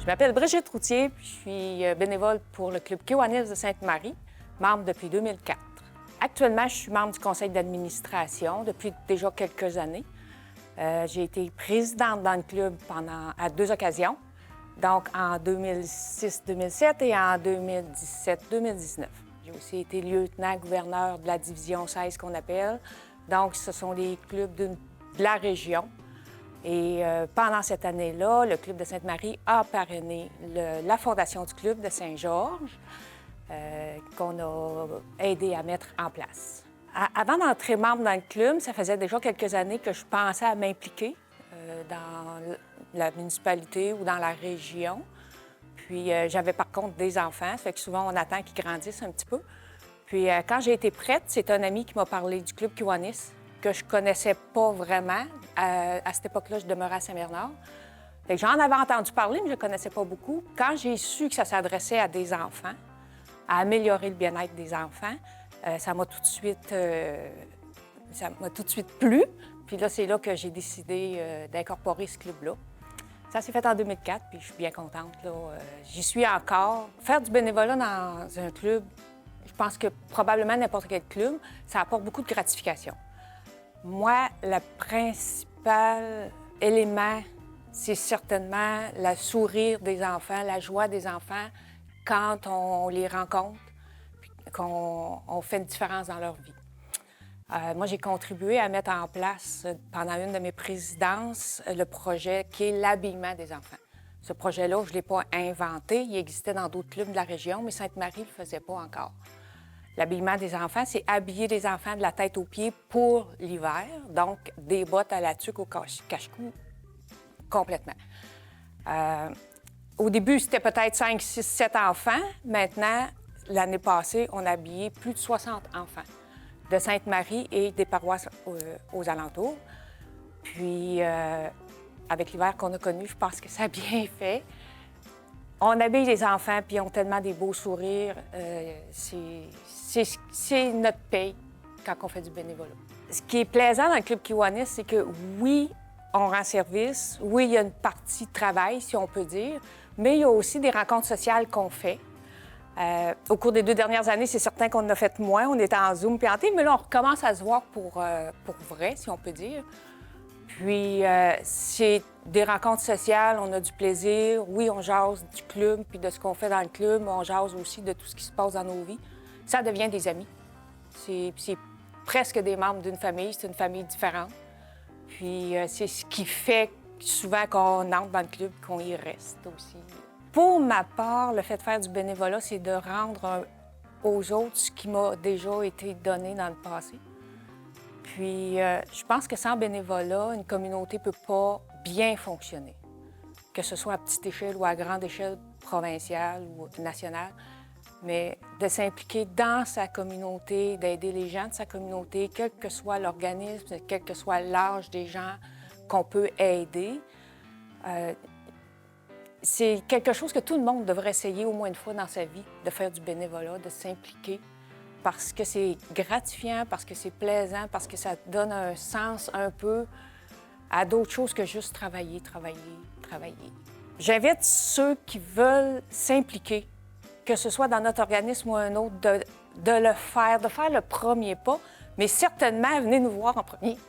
Je m'appelle Brigitte Routier, puis je suis bénévole pour le Club Kiwanis de Sainte-Marie, membre depuis 2004. Actuellement, je suis membre du conseil d'administration depuis déjà quelques années. J'ai été présidente dans le club à 2 occasions, donc en 2006-2007 et en 2017-2019. J'ai aussi été lieutenant-gouverneur de la division 16 qu'on appelle. Donc, ce sont les clubs de la région. Et pendant cette année-là, le Club de Sainte-Marie a parrainé la fondation du Club de Saint-Georges qu'on a aidé à mettre en place. Avant d'entrer membre dans le club, ça faisait déjà quelques années que je pensais à m'impliquer dans la municipalité ou dans la région. Puis j'avais par contre des enfants, ça fait que souvent on attend qu'ils grandissent un petit peu. Puis quand j'ai été prête, c'est un ami qui m'a parlé du Club Kiwanis, que je connaissais pas vraiment. À cette époque-là, je demeurais à Saint-Bernard. Fait que j'en avais entendu parler, mais je ne connaissais pas beaucoup. Quand j'ai su que ça s'adressait à des enfants, à améliorer le bien-être des enfants, ça m'a tout de suite plu. Puis là, c'est là que j'ai décidé d'incorporer ce club-là. Ça s'est fait en 2004, puis je suis bien contente. J'y suis encore. Faire du bénévolat dans un club, je pense que probablement n'importe quel club, ça apporte beaucoup de gratification. Moi, le principal élément, c'est certainement le sourire des enfants, la joie des enfants quand on les rencontre, puis qu'on fait une différence dans leur vie. Moi, j'ai contribué à mettre en place, pendant une de mes présidences, le projet qui est l'habillement des enfants. Ce projet-là, je ne l'ai pas inventé. Il existait dans d'autres clubs de la région, mais Sainte-Marie ne le faisait pas encore. L'habillement des enfants, c'est habiller les enfants de la tête aux pieds pour l'hiver, donc des bottes à la tuque au cache-cou complètement. Au début, c'était peut-être 5, 6, 7 enfants. Maintenant, l'année passée, on a habillé plus de 60 enfants de Sainte-Marie et des paroisses aux alentours. Puis, avec l'hiver qu'on a connu, je pense que ça a bien fait. On habille les enfants, puis ils ont tellement des beaux sourires. C'est notre paye quand on fait du bénévolat. Ce qui est plaisant dans le Club Kiwanis, c'est que oui, on rend service, oui, il y a une partie travail, si on peut dire, mais il y a aussi des rencontres sociales qu'on fait. Au cours des 2 dernières années, c'est certain qu'on en a fait moins. On était en Zoom puis en Teams, mais là, on recommence à se voir pour vrai, si on peut dire. Puis, c'est des rencontres sociales, on a du plaisir. Oui, on jase du club, puis de ce qu'on fait dans le club, mais on jase aussi de tout ce qui se passe dans nos vies. Ça devient des amis. C'est presque des membres d'une famille, c'est une famille différente. Puis, c'est ce qui fait souvent qu'on entre dans le club, qu'on y reste aussi. Pour ma part, le fait de faire du bénévolat, c'est de rendre aux autres ce qui m'a déjà été donné dans le passé. Puis, je pense que sans bénévolat, une communauté ne peut pas bien fonctionner, que ce soit à petite échelle ou à grande échelle provinciale ou nationale. Mais de s'impliquer dans sa communauté, d'aider les gens de sa communauté, quel que soit l'organisme, quel que soit l'âge des gens qu'on peut aider, c'est quelque chose que tout le monde devrait essayer au moins une fois dans sa vie, de faire du bénévolat, de s'impliquer. Parce que c'est gratifiant, parce que c'est plaisant, parce que ça donne un sens un peu à d'autres choses que juste travailler. J'invite ceux qui veulent s'impliquer, que ce soit dans notre organisme ou un autre, de le faire, de faire le premier pas, mais certainement, venez nous voir en premier.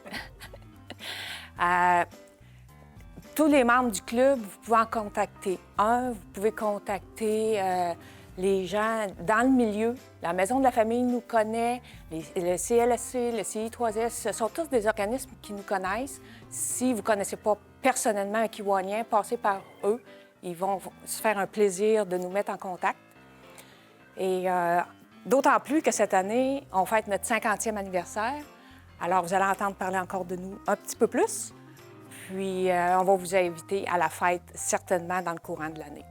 Tous les membres du club, vous pouvez en contacter un, vous pouvez contacter les gens dans le milieu. La Maison de la famille nous connaît, le CLSC, le CI3S, ce sont tous des organismes qui nous connaissent. Si vous ne connaissez pas personnellement un Kiwanien, passez par eux. Ils vont se faire un plaisir de nous mettre en contact. Et d'autant plus que cette année, on fête notre 50e anniversaire. Alors, vous allez entendre parler encore de nous un petit peu plus. Puis, on va vous inviter à la fête certainement dans le courant de l'année.